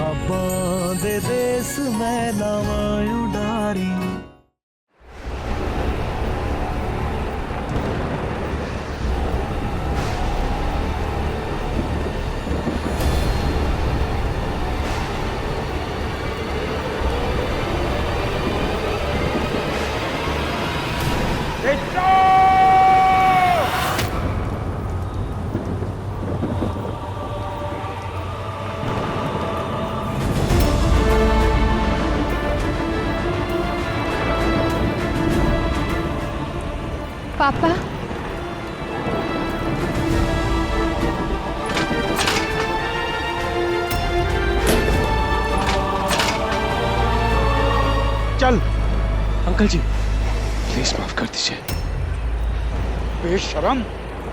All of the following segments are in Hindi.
बांधे देश में लावायु डारी। पापा, चल। अंकल जी प्लीज माफ कर दीजिए। बेशरम,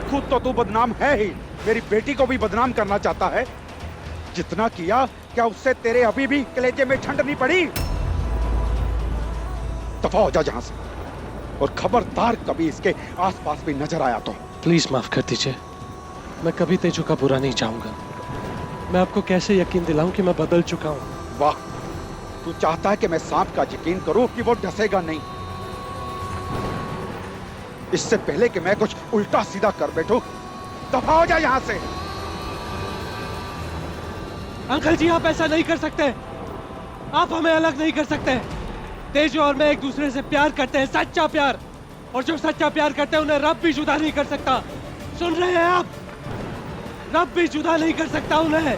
खुद तो तू बदनाम है ही, मेरी बेटी को भी बदनाम करना चाहता है। जितना किया, क्या उससे तेरे अभी भी कलेजे में ठंड नहीं पड़ी? दफा हो जा जहां से, और खबरदार कभी इसके आसपास भी नजर आया तो। प्लीज माफ कर दीजिए, मैं कभी तेजू का बुरा नहीं चाहूंगा। मैं आपको कैसे यकीन दिलाऊं कि मैं बदल चुका हूं? वाह, तू चाहता है कि मैं सांप का यकीन करूं कि वो डसेगा नहीं। इससे पहले कि मैं कुछ उल्टा सीधा कर बैठूं, दफा हो जा यहां से। अंकल जी आप ऐसा नहीं कर सकते, आप हमें अलग नहीं कर सकते। तेजू और मैं एक दूसरे से प्यार करते हैं, सच्चा प्यार, और जो सच्चा प्यार करते हैं उन्हें रब भी जुदा नहीं कर सकता। सुन रहे हैं आप? रब भी जुदा नहीं कर सकता उन्हें।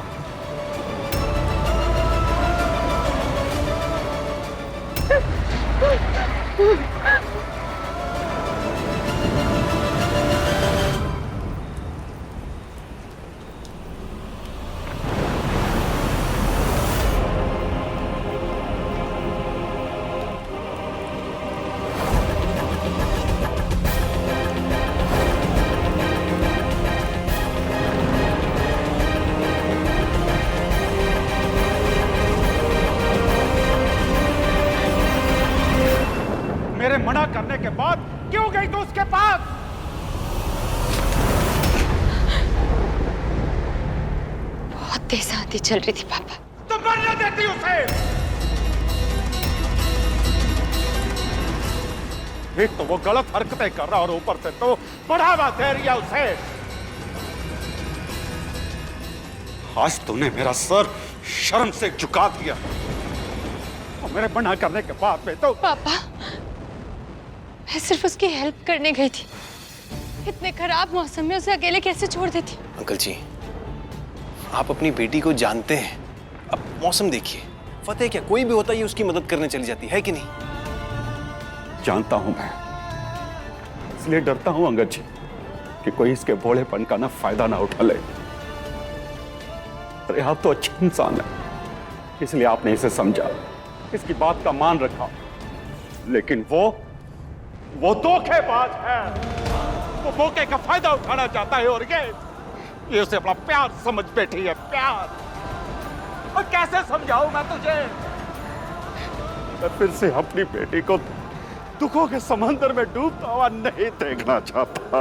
मेरे मना करने के बाद क्यों गई तू उसके पास? बहुत तेज आंधी चल रही थी पापा। तुम मरने देती उसे? एक तो वो गलत हरकतें कर रहा और ऊपर से तो बढ़ावा दे रही है उसे। आज तूने मेरा सर शर्म से झुका दिया, और मेरे मना करने के बाद में तो। पापा, मैं सिर्फ उसकी हेल्प करने गई थी। इतने खराब मौसम में उसे अकेले कैसे छोड़ देती? अंकल जी, आप अपनी बेटी को जानते हैं। अब मौसम देखिए, फतेह क्या कोई भी होता है उसकी मदद करने चली जाती है कि नहीं? जानता हूं मैं, इसलिए डरता हूं अंगद जी कि कोई इसके भोलेपन का ना फायदा ना उठा ले। अरे आप तो अच्छे इंसान है, इसलिए आपने इसे समझा, इसकी बात का मान रखा। लेकिन वो धोखेबाज है, वो मौके का फायदा उठाना चाहता है, और ये उसे अपना प्यार समझ बैठी है। प्यार, और कैसे समझाऊं मैं तुझे? मैं फिर से अपनी बेटी को दुखों के समंदर में डूबता हुआ नहीं देखना चाहता।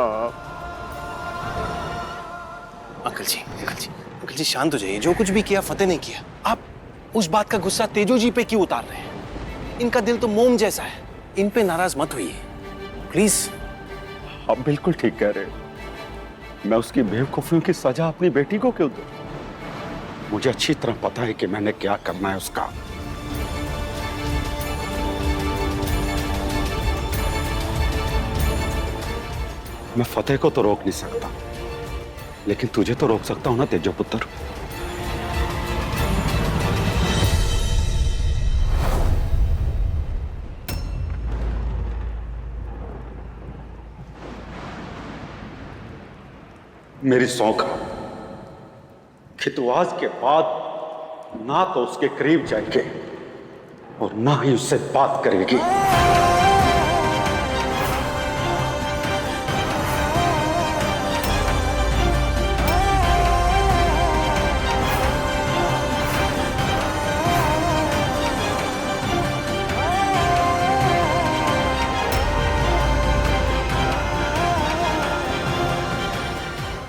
अंकल जी, अंकल जी, अंकल जी शांत हो जाइए। जो कुछ भी किया फतेह ने किया। आप उस बात का गुस्सा तेजू जी पे क्यों उतार रहे हैं? इनका दिल तो मोम जैसा है, इन पे नाराज मत होइए प्लीज। आप बिल्कुल ठीक कह रहे हो। मैं उसकी बेवकूफियों की सजा अपनी बेटी को क्यों दूं? मुझे अच्छी तरह पता है कि मैंने क्या करना है उसका। मैं फतेह को तो रोक नहीं सकता, लेकिन तुझे तो रोक सकता हूं ना तेजो पुत्र। मेरी सौंख कि तू आज के बाद ना तो उसके करीब जाएंगे और ना ही उससे बात करेगी।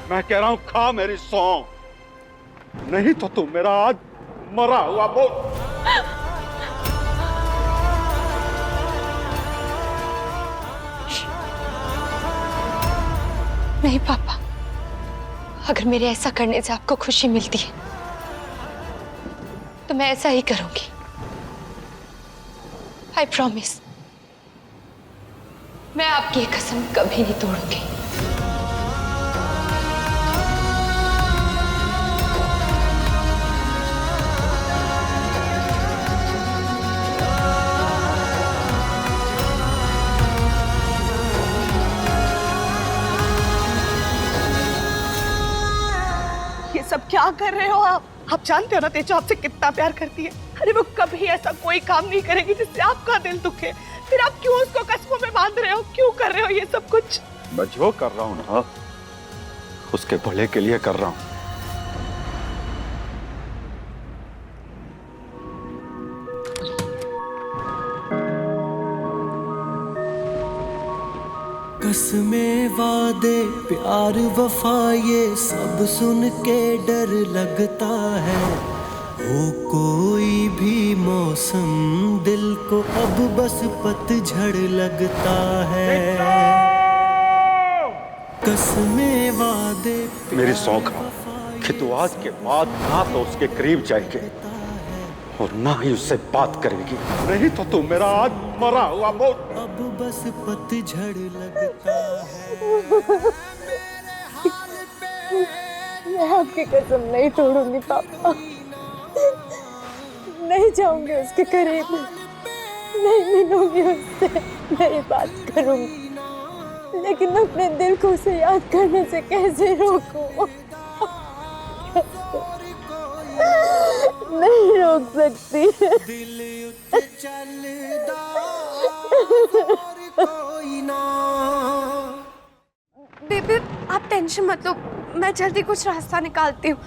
मैं कह रहा हूं खा मेरी सौंफ, नहीं तो तू मेरा आज मरा हुआ मौत। नहीं पापा, अगर मेरे ऐसा करने से आपको खुशी मिलती है तो मैं ऐसा ही करूंगी। आई प्रॉमिस, मैं आपकी ये कसम कभी नहीं तोड़ूंगी। ये सब क्या कर रहे हो आप? आप जानते हो ना तेजो आपसे कितना प्यार करती है। अरे वो कभी ऐसा कोई काम नहीं करेगी जिससे आपका दिल दुखे। फिर आप क्यों उसको कस्मों में बांध रहे हो? क्यों कर रहे हो ये सब कुछ? मैं जो कर रहा हूं ना, उसके भले के लिए कर रहा हूं। कसमें वादे प्यार वफा ये सब सुन के डर लगता है। हो कोई भी मौसम दिल को अब बस पतझड़ लगता है। कसमें वादे मेरी सौख कि तू आज के बाद ना तो उसके करीब जाएगी और ना ही उससे बात करेगी, नहीं तो तू मेरा आज मरा हुआ मौत। अब बस पतझड़ लगता है। मैं आपकी कसम नहीं तोड़ूंगी पापा, नहीं जाऊंगी उसके करीब, नहीं मिलूंगी उससे, नहीं बात करूंगी, लेकिन अपने दिल को उसे याद करने से कैसे रोकूं? नहीं रोक सकती। बेबी आप टेंशन मत लो, मैं जल्दी कुछ रास्ता निकालती हूँ।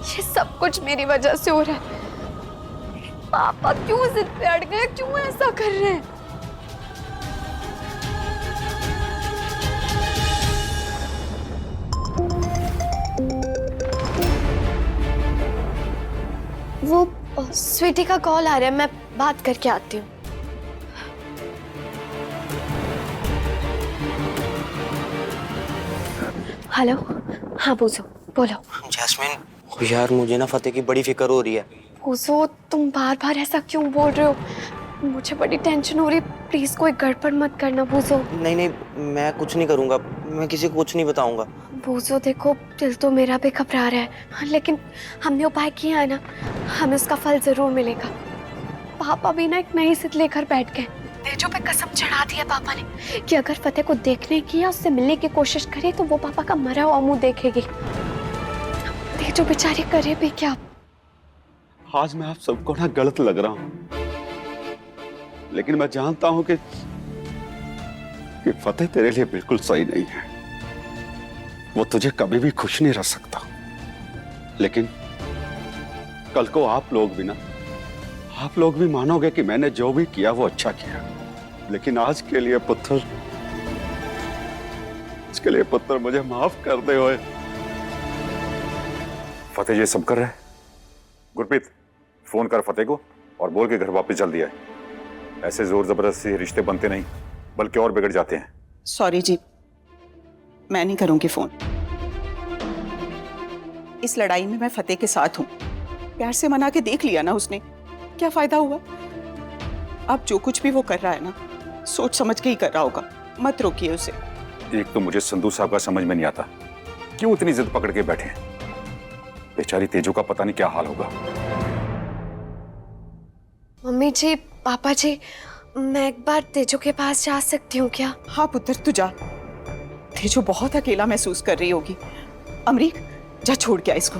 ये सब कुछ मेरी वजह से हो रहा है। पापा क्यों जिद पे अड़ गए? क्यों ऐसा कर रहे हैं? वो स्वीटी का कॉल आ रहा है, मैं बात करके आती हूँ। हेलो, हाँ पूछो, बोलो। जैस्मिन यार, मुझे ना फतेह की बड़ी फिक्र हो रही है। पूछो, तुम बार बार ऐसा क्यों बोल रहे हो? मुझे बड़ी टेंशन हो रही है, प्लीज कोई गड़बड़ मत करना पूछो। नहीं नहीं, मैं कुछ नहीं करूंगा, मैं किसी को कुछ नहीं बताऊंगा। पूछो देखो, दिल तो मेरा भी घबरा रहा है, लेकिन हमने उपाय किया है ना, हमें उसका फल जरूर मिलेगा। पापा भी ना एक नई जिद लेकर बैठ गए। तेजो पे कसम चढ़ा दी है पापा ने कि अगर फतेह को देखने की या उससे मिलने की कोशिश करे तो वो पापा का मरा हुआ मुंह देखेगी। तेजो बेचारी करे भी क्या? आज मैं आप सबको ना गलत लग रहा हूं, लेकिन मैं जानता हूं कि फतेह तेरे लिए बिल्कुल सही नहीं है। वो तुझे कभी भी खुश नहीं रख सकता। लेकिन कल को आप लोग भी मानोगे कि मैंने जो भी किया वो अच्छा किया। लेकिन आज के लिए पुत्र मुझे माफ कर दे। ओए फतेह ये सब कर रहा है। गुरप्रीत, फोन कर फतेह को और बोल के घर वापस जल्दी आए। ऐसे जोर जबरदस्ती रिश्ते बनते नहीं, बल्कि और बिगड़ जाते हैं। सॉरी जी, मैं नहीं करूंगी फोन। इस लड़ाई में मैं फतेह के साथ हूं। प्यार से मना के देख लिया ना उसने, क्या फायदा हुआ? अब जो कुछ भी वो कर रहा है ना, सोच समझ के ही कर रहा होगा। मत रोकिए उसे। एक तो मुझे संधू साहब का समझ में नहीं आता, क्यों इतनी जिद पकड़ के बैठे हैं। बेचारी तेजो का पता नहीं क्या हाल होगा। मम्मी जी, पापा जी, मैं एक बार तेजो के पास जा सकती हूँ क्या? हाँ पुत्र, तू जा। तेजो बहुत अकेला महसूस कर रही होगी। अमरीक, जा छोड़ के आ इसको।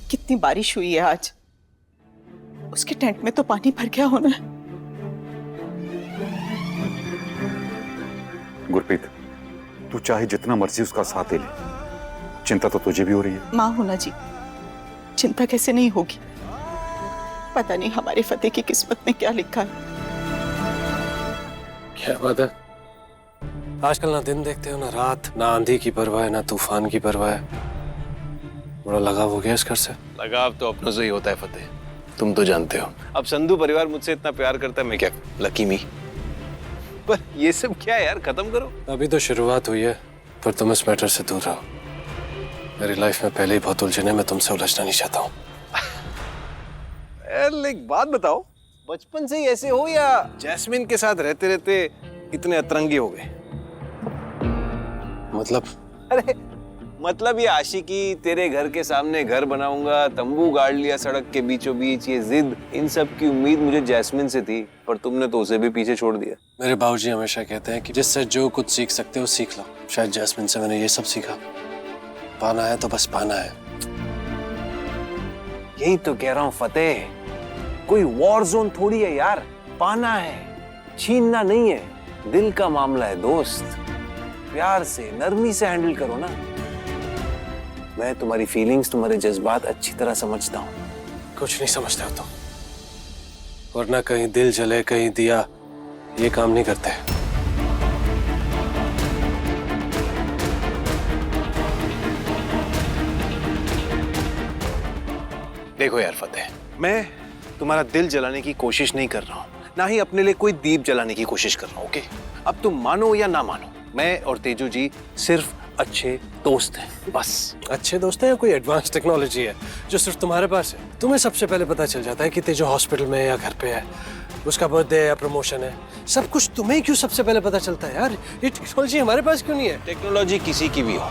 कितनी बारिश हुई है आज। उसके टेंट में तो पानी भर गया होना है। गुरप्रीत, तू चाहे जितना मर्जी उसका साथ दे ले, चिंता तो तुझे भी हो रही है। माँ होना जी, चिंता कैसे नहीं होगी? पता नहीं हमारे फतेह की किस्मत में क्या लिखा है। क्या बात है? आजकल ना दिन देखते हो ना रात, ना आंधी की परवाह है ना तूफान की परवाह है। बड़ा लगाव हो गया इस घर से। लगाव तो अपनों से ही होता है फतेह, तुम तो जानते हो। अब संधू परिवार मुझसे इतना प्यार करता है, मैं क्या लकी मी। पर ये सब क्या है यार, खत्म करो। अभी तो शुरुआत हुई है, पर तुम इस मैटर से दूर रहो। मेरी लाइफ में पहले ही बहुत उलझन है, मैं तुमसे उलझना नहीं चाहता हूँ। एक बात बताओ, बचपन से ही ऐसे हो या जैस्मिन के साथ रहते रहते इतने अतरंगी हो गए? मतलब? अरे मतलब ये आशिकी, तेरे घर के सामने घर बनाऊंगा, तंबू गाड़ लिया सड़क के बीचों बीच, ये जिद, इन सब की उम्मीद मुझे जैस्मिन से थी, पर तुमने तो उसे भी पीछे छोड़ दिया। मेरे बाबूजी हमेशा कहते हैं कि जिससे जो कुछ सीख सकते हो सीख लो। शायद जैस्मिन से मैंने ये सब सीखा। पाना है तो बस पाना है। यही तो कह रहा हूँ फतेह, कोई वॉर जोन थोड़ी है यार। पाना है, छीनना नहीं है। दिल का मामला है दोस्त, प्यार से नरमी से हैंडल करो ना। मैं तुम्हारी फीलिंग्स, तुम्हारे जज्बात अच्छी तरह समझता हूँ। कुछ नहीं समझते हो तुम, वरना कहीं दिल जले कहीं दिया, ये काम नहीं करते। देखो यार फतेह, मैं तुम्हारा दिल जलाने की कोशिश नहीं कर रहा हूँ, ना ही अपने लिए कोई दीप जलाने की कोशिश कर रहा हूँ। ओके, अब तुम मानो या ना मानो, मैं और तेजू जी सिर्फ अच्छे दोस्त हैं, बस। अच्छे दोस्त हैं या कोई एडवांस टेक्नोलॉजी है जो सिर्फ तुम्हारे पास है? तुम्हें सबसे पहले पता चल जाता है कि तेजू हॉस्पिटल में है या घर पे है, उसका बर्थडे है या प्रमोशन है। सब कुछ तुम्हें क्यों सबसे पहले पता चलता है यार? ये टेक्नोलॉजी हमारे पास क्यों नहीं है? टेक्नोलॉजी किसी की भी हो,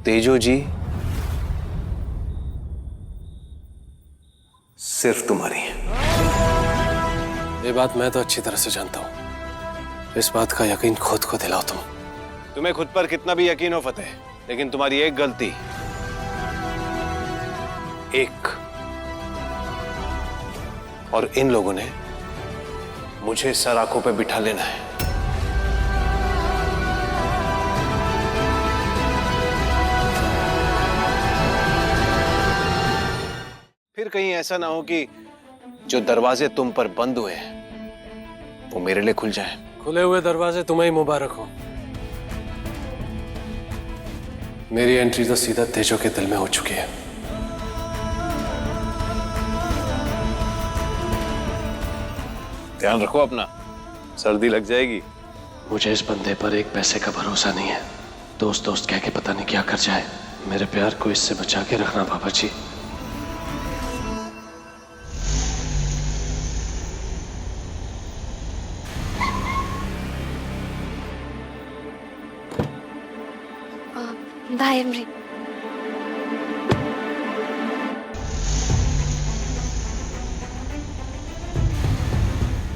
तेजू जी सिर्फ तुम्हारी है। ये बात मैं तो अच्छी तरह से जानता हूँ, इस बात का यकीन खुद को दिलाओ तुम। तुम्हें खुद पर कितना भी यकीन हो फतेह, लेकिन तुम्हारी एक गलती, एक, और इन लोगों ने मुझे सर आंखों पे बिठा लेना है। फिर कहीं ऐसा ना हो कि जो दरवाजे तुम पर बंद हुए हैं वो मेरे लिए खुल जाएं। खुले हुए दरवाजे तुम्हें ही मुबारक हो। मेरी एंट्री तो सीधा तेजो के दिल में हो चुकी है। ध्यान रखो अपना, सर्दी लग जाएगी। मुझे इस बंदे पर एक पैसे का भरोसा नहीं है। दोस्त दोस्त कह के पता नहीं क्या कर जाए। मेरे प्यार को इससे बचा के रखना बाबा जी। बाय अमरी।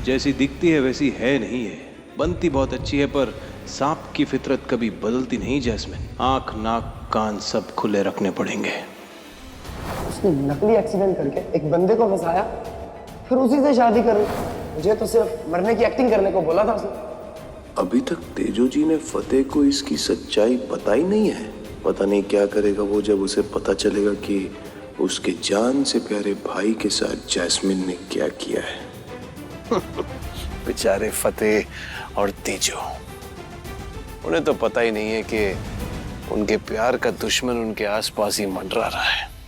जैसी दिखती है वैसी है नहीं है। बनती बहुत अच्छी है, पर सांप की फितरत कभी बदलती नहीं जैस्मिन। आंख नाक कान सब खुले रखने पड़ेंगे। उसने नकली एक्सीडेंट करके एक बंदे को फंसाया, फिर उसी से शादी करूं। मुझे तो सिर्फ मरने की एक्टिंग करने को बोला था उसने। अभी तक तेजो जी ने फतेह को इसकी सच्चाई बताई नहीं है। पता नहीं क्या करेगा वो जब उसे पता चलेगा कि उसके जान से प्यारे भाई के साथ जैस्मिन ने क्या किया है। बेचारे फतेह और तेजो, उन्हें तो पता ही नहीं है कि उनके प्यार का दुश्मन उनके आसपास ही मंडरा रहा है।